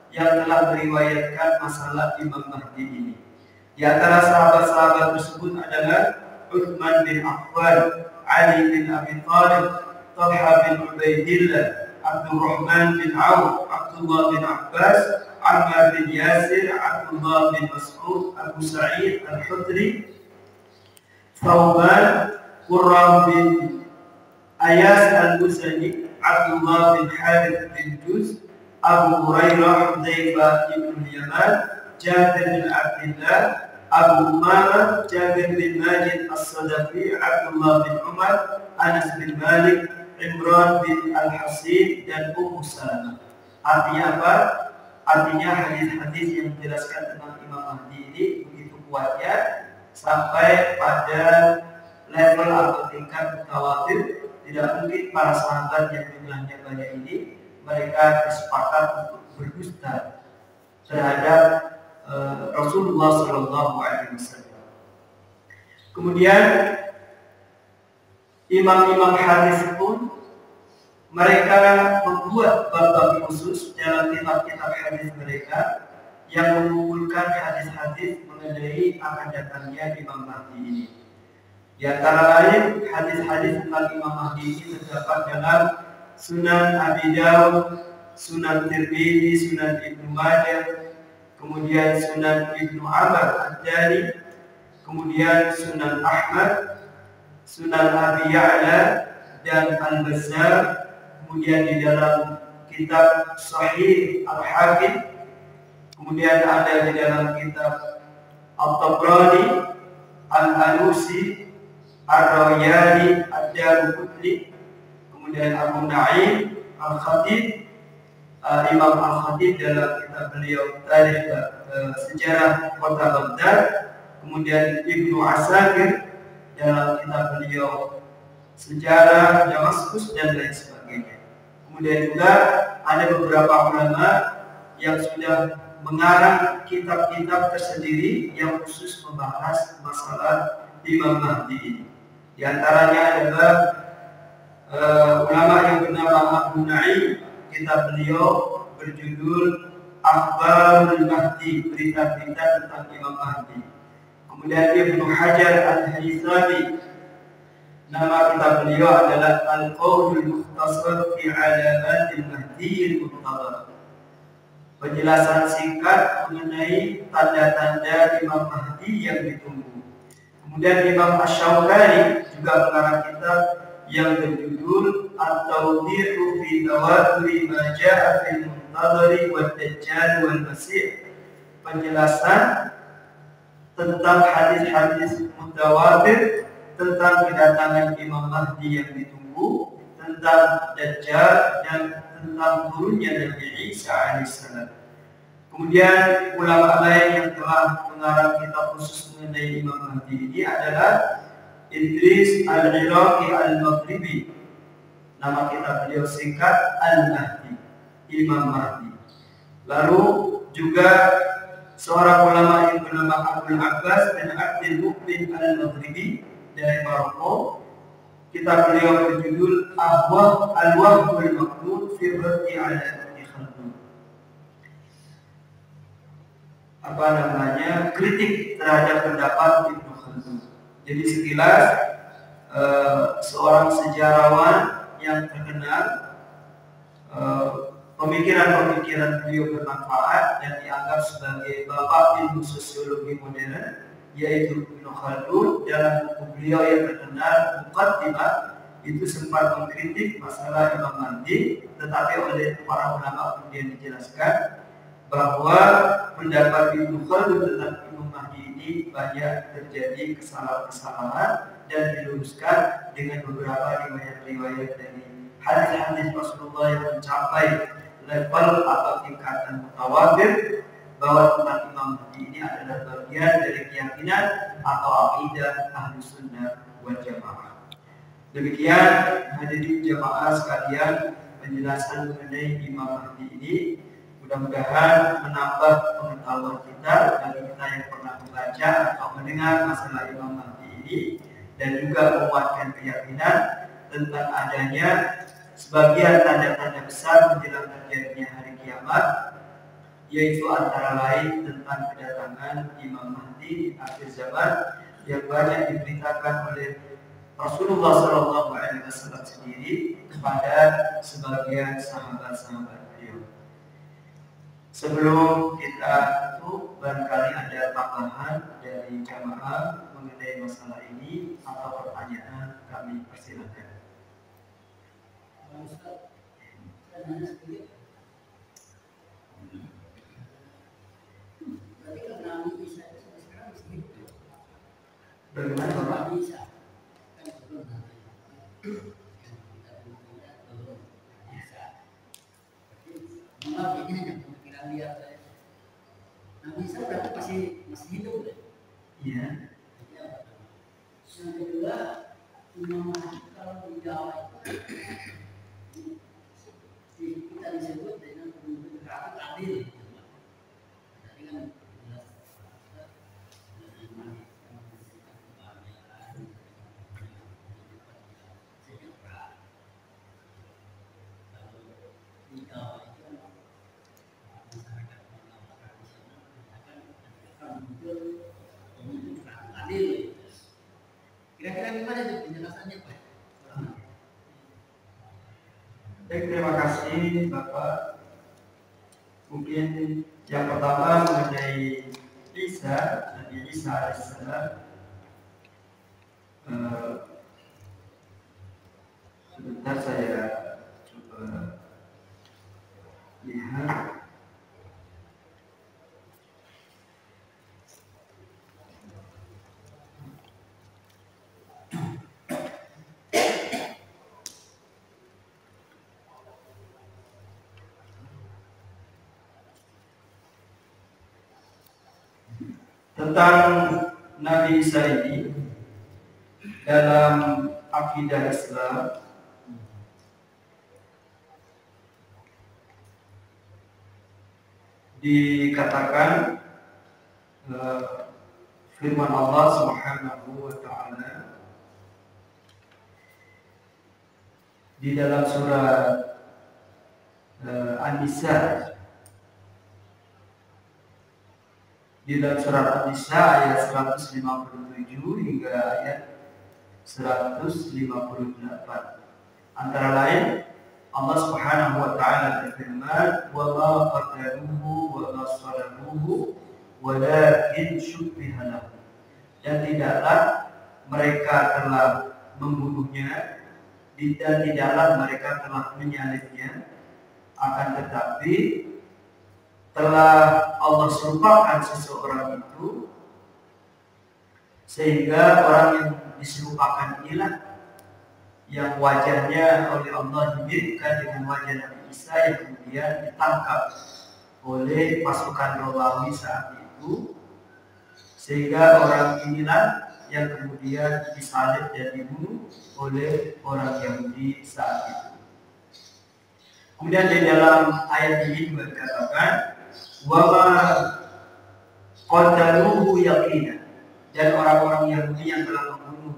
yang telah meriwayatkan masalah Imam Mahdi ini. Di antara sahabat-sahabat tersebut adalah Uthman bin Affan, Ali bin Abi Thalib, Talha bin Ubaidillah, Abdurrahman bin Auf, Abdullah bin Abbas, Ammar bin Yasir, Abdullah bin Mas'ud, Abu Sa'id al-Khudri, Thawban, Qurram bin Ayas al-Muzani, Abdullah bin Harith bin Juz, Abu Hurairah, Hudzaifah bin Yaman, Jabir bin Abdullah, Abu Umamah, Jabir bin Majid as-Sadafi, Abdullah bin Umar, Anas bin Malik, Imran bin Al-Hasin, dan Ummu Salamah. Artinya apa? Artinya hadis-hadis yang menjelaskan tentang Imam Mahdi ini begitu kuatnya sampai pada level atau tingkat mutawatir. Tidak mungkin para sahabat yang jumlahnya banyak ini mereka bersepakat untuk berdusta terhadap Rasulullah SAW. Kemudian imam-imam hadis pun mereka membuat bab-bab khusus dalam kitab-kitab hadis mereka yang mengumpulkan hadis-hadis mengenai akan datangnya Imam Mahdi ini. Di antara lain, hadis-hadis tentang Imam Mahdi ini terdapat dalam Sunan Abi Dawud, Sunan Tirmidzi, Sunan Ibnu Majah, kemudian Sunan Ibnu Amr Ad-Dari, kemudian Sunan Ahmad, Sunan Abi Ya'la, dan Al-Bazzar. Kemudian di dalam kitab Sahih Al-Hakim, kemudian ada di dalam kitab At-Tabrani, Al-Alusi, Ar-Rawiyani, Ad-Daruqutni, kemudian Abu Na'im Al-Khatib, Imam Al-Khatib dalam kitab beliau Tarikh Sejarah Kota Baghdad, kemudian Ibnu Asakir dalam kitab beliau Sejarah Damaskus dan lain sebagainya. Kemudian juga ada beberapa ulama yang sudah mengarang kitab-kitab tersendiri yang khusus membahas masalah Imam Mahdi ini. Di antaranya adalah ulama yang bernama Abu Naim, kitab beliau berjudul Akhbarul Mahdi, berita-berita tentang Imam Mahdi. Kemudian Ibnu Hajar Al-Haythami, nama kitab beliau adalah Al-Qaulul Mukhtasar fi Alamatil Mahdiyil Muntadhar, penjelasan singkat mengenai tanda-tanda Imam Mahdi yang ditunggu. Kemudian Imam Asy-Syaukani juga mengarang kitab yang berjudul At-Tawdihu fi Tawaduri ma Ja'a fil Muntadhari wad Dajjal wal Masih, penjelasan tentang hadis-hadis mutawatir tentang kedatangan Imam Mahdi yang ditunggu, tentang Dajjal dan tentang turunnya Nabi Isa alaihissalam. Kemudian ulama lain yang telah mengarang kitab khusus mengenai Imam Mahdi ini adalah Idris Al-Iraqi Al-Maghribi. Nama kitab beliau singkat Al-Mahdi, Imam Mahdi. Lalu juga seorang ulama yang bernama Abdul Abbas bin Abdul Mukmin Al-Maghribi dari Maroko. Kitab beliau berjudul Al-Wahbul Maknun fi Raddi ala Ibnu Khaldun. Kritik terhadap pendapat Ibnu Khaldun. Jadi sekilas seorang sejarawan yang terkenal, pemikiran-pemikiran beliau bermanfaat dan dianggap sebagai bapak ilmu sosiologi modern, yaitu Ibnu Khaldun. Dalam buku beliau yang terkenal Muqaddimah itu sempat mengkritik masalah Imam Mahdi, tetapi oleh para ulama kemudian dijelaskan bahwa pendapat Ibnu Khaldun tentang Imam Mahdi ini banyak terjadi kesalahan-kesalahan dan diluruskan dengan beberapa riwayat-riwayat dari hadis-hadis Rasulullah yang mencapai level atau tingkatan mutawatir, bahwa tentang Imam Mahdi ini adalah bagian dari keyakinan atau akidah Ahlus Sunnah wal Jamaah. Demikian hadirin jamaah sekalian, penjelasan mengenai Imam Mahdi ini mudah-mudahan menambah pengetahuan kita bagi kita yang pernah membaca atau mendengar masalah Imam Mahdi ini, dan juga menguatkan keyakinan tentang adanya sebagian tanda-tanda besar menjelang terjadinya hari kiamat, yaitu antara lain tentang kedatangan Imam Mahdi di akhir zaman yang banyak diberitakan oleh Rasulullah SAW sendiri kepada sebagian sahabat-sahabat beliau. Sebelum kita itu barangkali ada tambahan dari jamaah mengenai masalah ini atau pertanyaan, kami persilakan. Bagaimana Bapak? Nabi Isa berarti masih hidup ya? Iya. Yang kedua, Imam Mahdi kalau di Jawa itu kita disebut dengan demokratik adil. Jadi kan kira-kira gimana itu penjelasannya Pak? Baik, terima kasih Bapak. Mungkin yang pertama mengenai Isa, Nabi Isa alaihissalam. Sebentar saya coba lihat. tentang Nabi Isa ini dalam akidah Islam dikatakan firman Allah Subhanahu wa taala di dalam surat An-Nisa, di dalam surat An-Nisa ayat 157 hingga ayat 158. Antara lain Allah Subhanahu wa taala berfirman, "Wa ma qataluhu wa ma salabuhu walakin syubbiha lahu." Dan tidaklah mereka telah membunuhnya dan tidaklah mereka telah menyalibnya, akan tetapi telah Allah serupakan seseorang itu sehingga orang yang diserupakan inilah yang wajahnya oleh Allah dimiripkan dengan wajah Nabi Isa yang kemudian ditangkap oleh pasukan Romawi saat itu, sehingga orang inilah yang kemudian disalib dan dibunuh oleh orang Yahudi saat itu. Kemudian di dalam ayat ini juga dikatakan wa ma qataluhu yaqinan, dan orang-orang Yahudi yang telah membunuh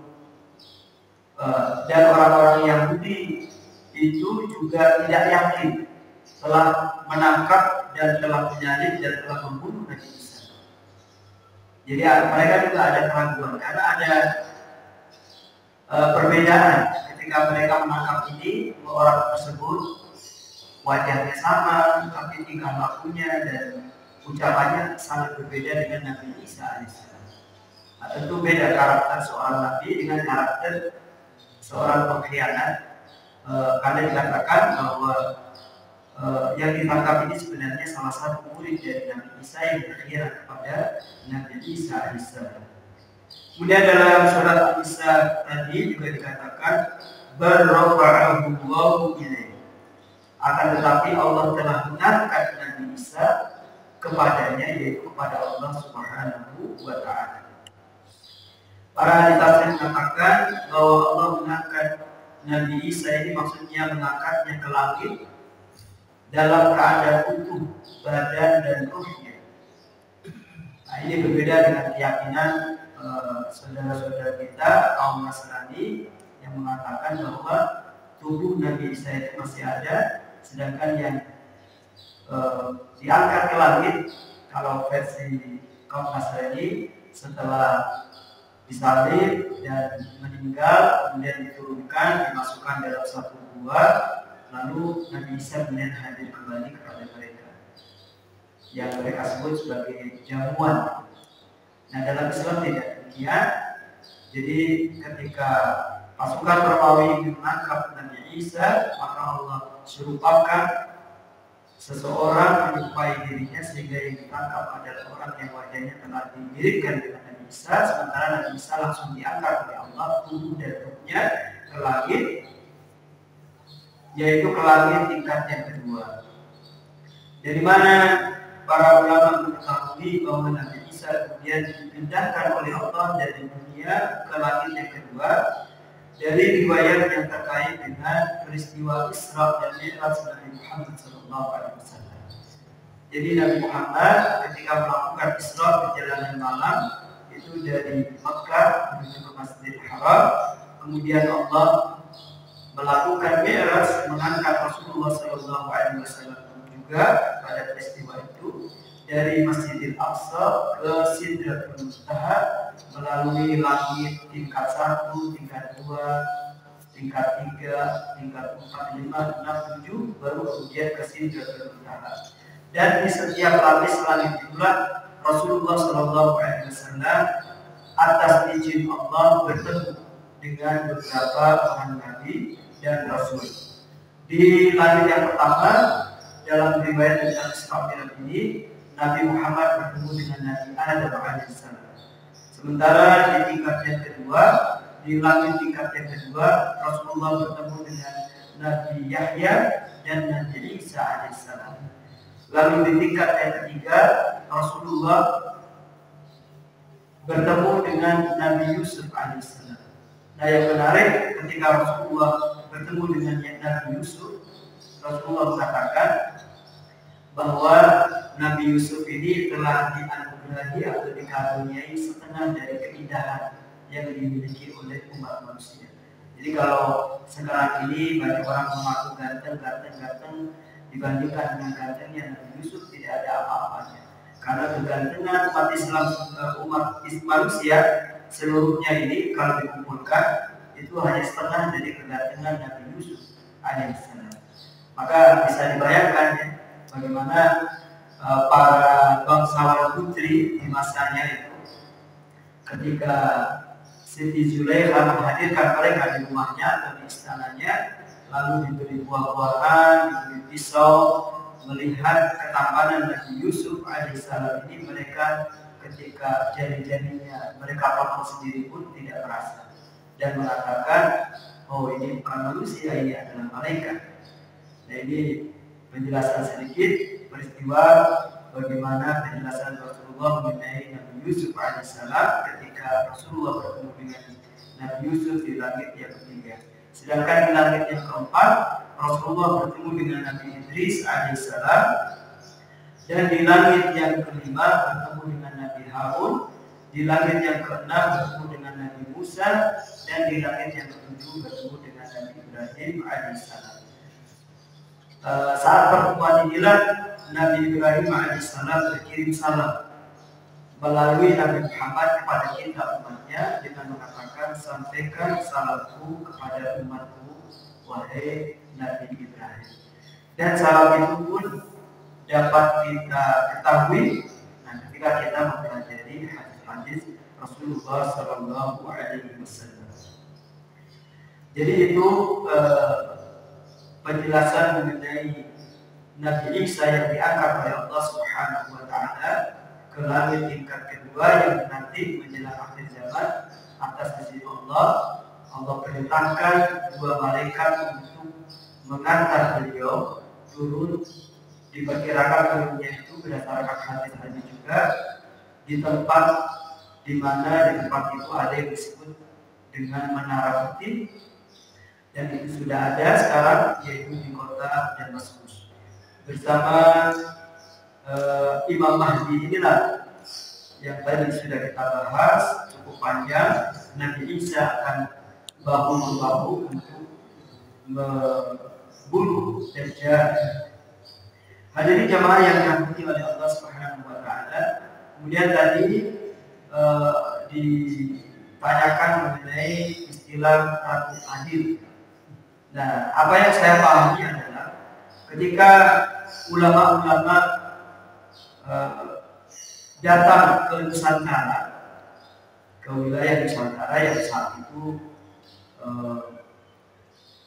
dan orang-orang Yahudi itu juga tidak yakin telah menangkap dan telah menyalib dan telah membunuh Nabi Isa. Jadi mereka juga ada keraguan karena ada perbedaan ketika mereka menangkap ini, orang tersebut wajahnya sama, tapi tingkah lakunya dan ucapannya sangat berbeda dengan Nabi Isa AS. Nah, tentu beda karakter seorang Nabi dengan karakter seorang pengkhianat, karena dikatakan bahwa yang ditangkap ini sebenarnya salah satu murid dari Nabi Isa yang berkhianat kepada Nabi Isa AS. Kemudian dalam surat An-Nisa tadi juga dikatakan barrafa'ahu Allahu ilaihi, akan tetapi Allah telah mengangkat Nabi Isa kepadanya, yaitu kepada Allah Subhanahu wa taala. Para ahli tafsir mengatakan bahwa Allah mengangkat Nabi Isa ini maksudnya mengangkatnya ke langit dalam keadaan utuh badan dan ruhnya. Nah, ini berbeda dengan keyakinan saudara-saudara kita kaum Nasrani yang mengatakan bahwa tubuh Nabi Isa itu masih ada, sedangkan yang diangkat ke langit kalau versi kaum Nasrani setelah disalib dan meninggal, kemudian diturunkan, dimasukkan dalam satu gua, lalu Nabi Isa kemudian hadir kembali kepada mereka yang mereka sebut sebagai jamuan. Nah, dalam Islam tidak demikian. Jadi ketika pasukan Romawi menangkap Nabi Isa, maka Allah serupakan seseorang menyerupai dirinya sehingga yang ditangkap adalah orang yang wajahnya telah dimiripkan dengan Nabi Isa, sementara Nabi Isa langsung diangkat oleh Allah tubuh dan ruhnya ke langit, yaitu ke langit tingkat yang kedua. Dari mana para ulama mengetahui bahwa Nabi Isa kemudian dipindahkan oleh Allah dari dunia ke langit yang kedua? Dari riwayat yang terkait dengan peristiwa Isra dan Mi'raj Nabi Muhammad SAW. Jadi Nabi Muhammad ketika melakukan Isra perjalanan malam itu dari Makkah menuju ke Masjidil Haram, kemudian Allah melakukan Mi'raj, mengangkat Rasulullah SAW juga pada peristiwa itu dari Masjidil Aqsa ke Sidratul Muntaha melalui langit tingkat 1, tingkat 2, tingkat 3, tingkat 4, 5, 6, 7, baru kemudian ke Sidratul Muntaha. Dan di setiap lapis langit itulah Rasulullah SAW atas izin Allah bertemu dengan beberapa orang nabi dan rasul. Di langit yang pertama dalam riwayat tentang Isra Mi'raj ini, Nabi Muhammad bertemu dengan Nabi Adam alaihissalam. Sementara di tingkat yang kedua, di langit tingkat yang kedua, Rasulullah bertemu dengan Nabi Yahya dan Nabi Isa alaihissalam. Lalu di tingkat yang ketiga, Rasulullah bertemu dengan Nabi Yusuf alaihissalam. Nah, yang menarik ketika Rasulullah bertemu dengan Nabi Yusuf, Rasulullah mengatakan bahwa Nabi Yusuf ini telah dianugerahi atau dikaruniai setengah dari keindahan yang dimiliki oleh umat manusia. Jadi kalau sekarang ini banyak orang mengaku ganteng dibandingkan dengan gantengnya Nabi Yusuf, tidak ada apa-apanya. Karena kegantengan umat Islam, umat manusia seluruhnya ini kalau dikumpulkan itu hanya setengah dari kegantengan Nabi Yusuf alaihissalam. Maka bisa dibayangkan ya, bagaimana para bangsawan putri di masanya itu ketika Siti Zulaikha menghadirkan mereka di rumahnya atau di istananya, lalu diberi buah-buahan, diberi pisau, melihat ketampanan Nabi Yusuf alaihissalam ini, mereka ketika jari-jarinya mereka potong sendiri pun tidak merasa dan mengatakan, oh ini bukan manusia, ini adalah malaikat. Nah, ini penjelasan sedikit peristiwa bagaimana penjelasan Rasulullah mengenai Nabi Yusuf alaihissalam ketika Rasulullah bertemu dengan Nabi Yusuf di langit yang ketiga. Sedangkan di langit yang keempat Rasulullah bertemu dengan Nabi Idris alaihissalam, dan di langit yang kelima bertemu dengan Nabi Harun, di langit yang keenam bertemu dengan Nabi Musa, dan di langit yang ketujuh bertemu dengan Nabi Ibrahim alaihissalam. Saat pertemuan inilah Nabi Ibrahim alaihissalam berkirim salam melalui Nabi Muhammad kepada kita umatnya dengan mengatakan, sampaikan salamku kepada umatku wahai Nabi Ibrahim. Dan salam itu pun dapat kita ketahui ketika kita mempelajari hadis-hadis Rasulullah Sallallahu Alaihi Wasallam. Jadi itu penjelasan mengenai Nabi Isa yang diangkat oleh Allah Subhanahu Wa Taala ke langit tingkat kedua yang nanti menjelang akhir zaman atas izin Allah. Allah perintahkan dua malaikat untuk mengantar beliau turun. Diperkirakan turunnya itu berdasarkan hadis-hadis juga di tempat di mana di tempat itu ada yang disebut dengan Menara Putih, dan itu sudah ada sekarang, yaitu di kota Damaskus. Bersama Imam Mahdi inilah yang tadi sudah kita bahas cukup panjang. Nabi Isa akan bahu-membahu untuk membunuh Dajjal. Hadirin jamaah yang dirahmati oleh Allah Subhanahu Wa Taala. Kemudian tadi ditanyakan mengenai istilah Ratu Adil. Nah, apa yang saya pahami adalah ketika ulama-ulama datang ke Nusantara, ke wilayah Nusantara yang saat itu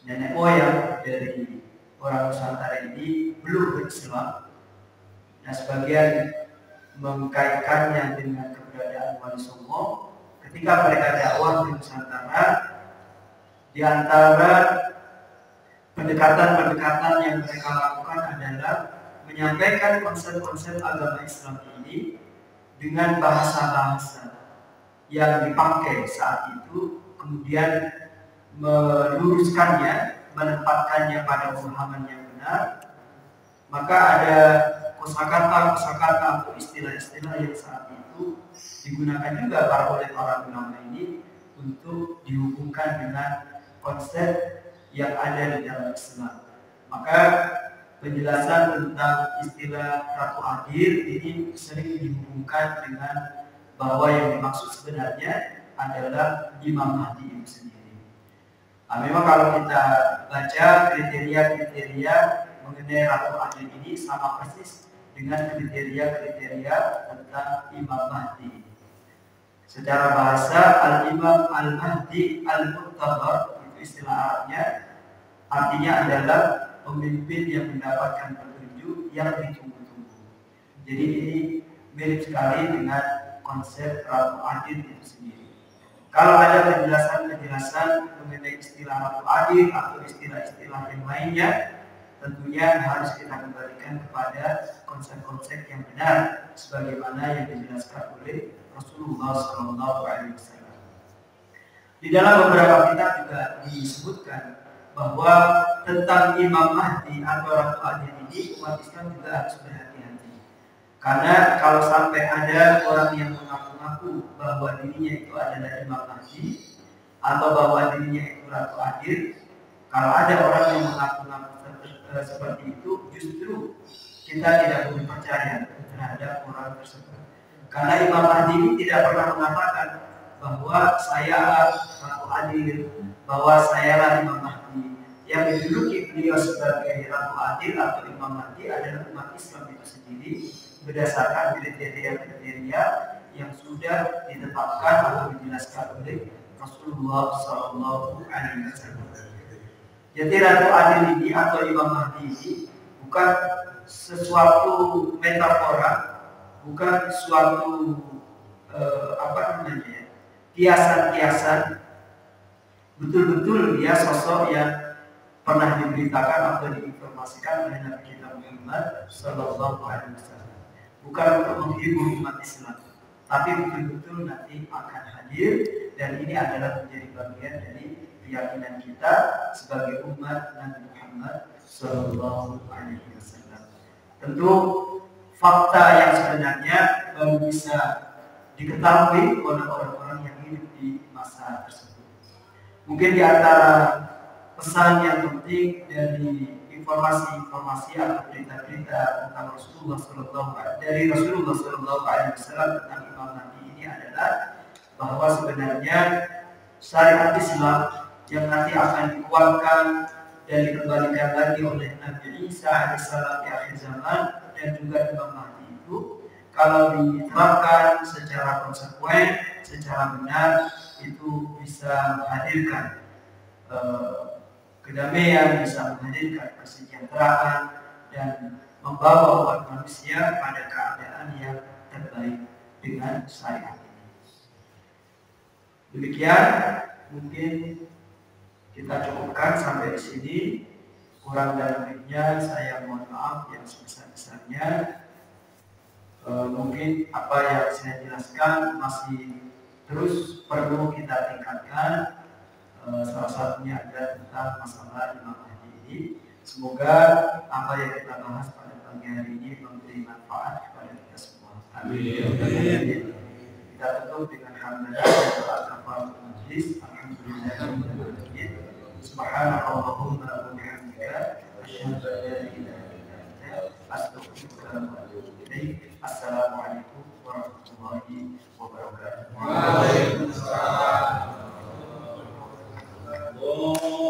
nenek moyang dari orang Nusantara ini belum berislam. Nah, sebagian mengkaitkannya dengan keberadaan Wali Songo. Ketika mereka dakwah di Nusantara, di antara pendekatan-pendekatan yang mereka lakukan adalah menyampaikan konsep-konsep agama Islam ini dengan bahasa-bahasa yang dipakai saat itu, kemudian meluruskannya, menempatkannya pada pemahaman yang benar. Maka ada kosakata atau istilah-istilah yang saat itu digunakan juga oleh para ulama ini untuk dihubungkan dengan konsep yang ada di dalam Islam. Maka penjelasan tentang istilah Ratu Adil ini sering dihubungkan dengan bahwa yang dimaksud sebenarnya adalah Imam Mahdi itu sendiri. Nah, memang kalau kita baca kriteria-kriteria mengenai Ratu Adil ini sama persis dengan kriteria-kriteria tentang Imam Mahdi. Secara bahasa, Al-Imam Al-Mahdi Al-Mu'tabar, itu istilah Arabnya, artinya adalah pemimpin yang mendapatkan petunjuk yang ditunggu-tunggu. Jadi ini mirip sekali dengan konsep Ratu Adil itu sendiri. Kalau ada penjelasan-penjelasan mengenai istilah Ratu Adil atau istilah-istilah yang lainnya, tentunya harus kita kembalikan kepada konsep-konsep yang benar sebagaimana yang dijelaskan oleh Rasulullah Shallallahu Alaihi Wasallam. Di dalam beberapa kitab juga disebutkan bahwa tentang Imam Mahdi atau Ratu Adil ini umat Islam juga harus berhati-hati. Karena kalau sampai ada orang yang mengaku-ngaku bahwa dirinya itu adalah Imam Mahdi atau bahwa dirinya itu Ratu Adil, kalau ada orang yang mengaku-ngaku seperti itu, justru kita tidak boleh percaya terhadap orang tersebut. Karena Imam Mahdi ini tidak pernah mengatakan bahwa saya Ratu Adil, bahwa saya Imam Mahdi. Yang dijuluki beliau sebagai Ratu Adil atau Imam Mahdi adalah umat Islam itu sendiri berdasarkan kriteria-kriteria yang sudah ditetapkan atau dijelaskan oleh Rasulullah Shallallahu Alaihi Wasallam. Jadi Ratu Adil ini atau Imam Mahdi ini bukan sesuatu metafora, bukan suatu kiasan-kiasan. Betul-betul dia sosok yang pernah diberitakan atau diinformasikan oleh Nabi kita Muhammad Sallallahu Alaihi Wasallam. Bukan untuk menghibur umat Islam, tapi betul-betul nanti akan hadir, dan ini adalah menjadi bagian dari keyakinan kita sebagai umat Nabi Muhammad Sallallahu Alaihi Wasallam. Tentu fakta yang sebenarnya baru bisa diketahui oleh orang-orang yang hidup di masa tersebut. Mungkin di antara pesan yang penting dari informasi-informasi atau berita-berita tentang Rasulullah Sallallahu Alaihi Wasallam tentang Imam Mahdi ini adalah bahwa sebenarnya syariat Islam yang nanti akan dikuatkan dan dikembalikan lagi oleh Nabi Isa alaihissalam di akhir zaman dan juga Imam Mahdi itu kalau diterapkan secara konsekuen, secara benar, itu bisa menghadirkan kedamaian, bisa menghadirkan kesejahteraan dan membawa umat manusia pada keadaan yang terbaik dengan syariat ini. Demikian mungkin kita cukupkan sampai di sini. Kurang dan lebihnya saya mohon maaf yang sebesar-besarnya. Mungkin apa yang saya jelaskan masih terus perlu kita tingkatkan. Salah satunya adalah tentang masalah Imam Mahdi ini. Semoga apa yang kita bahas pada pagi hari ini memberi manfaat kepada kita semua. Amin. Kita tutup dengan hamdalah dan doa kafaratul majlis. Alhamdulillahirabbil Subhanallahumma wa bihamdika asyhadu an la ilaha illa anta astaghfiruka wa atubu ilaik. Assalamualaikum warahmatullahi wabarakatuh. Waalaikumsalam. Allah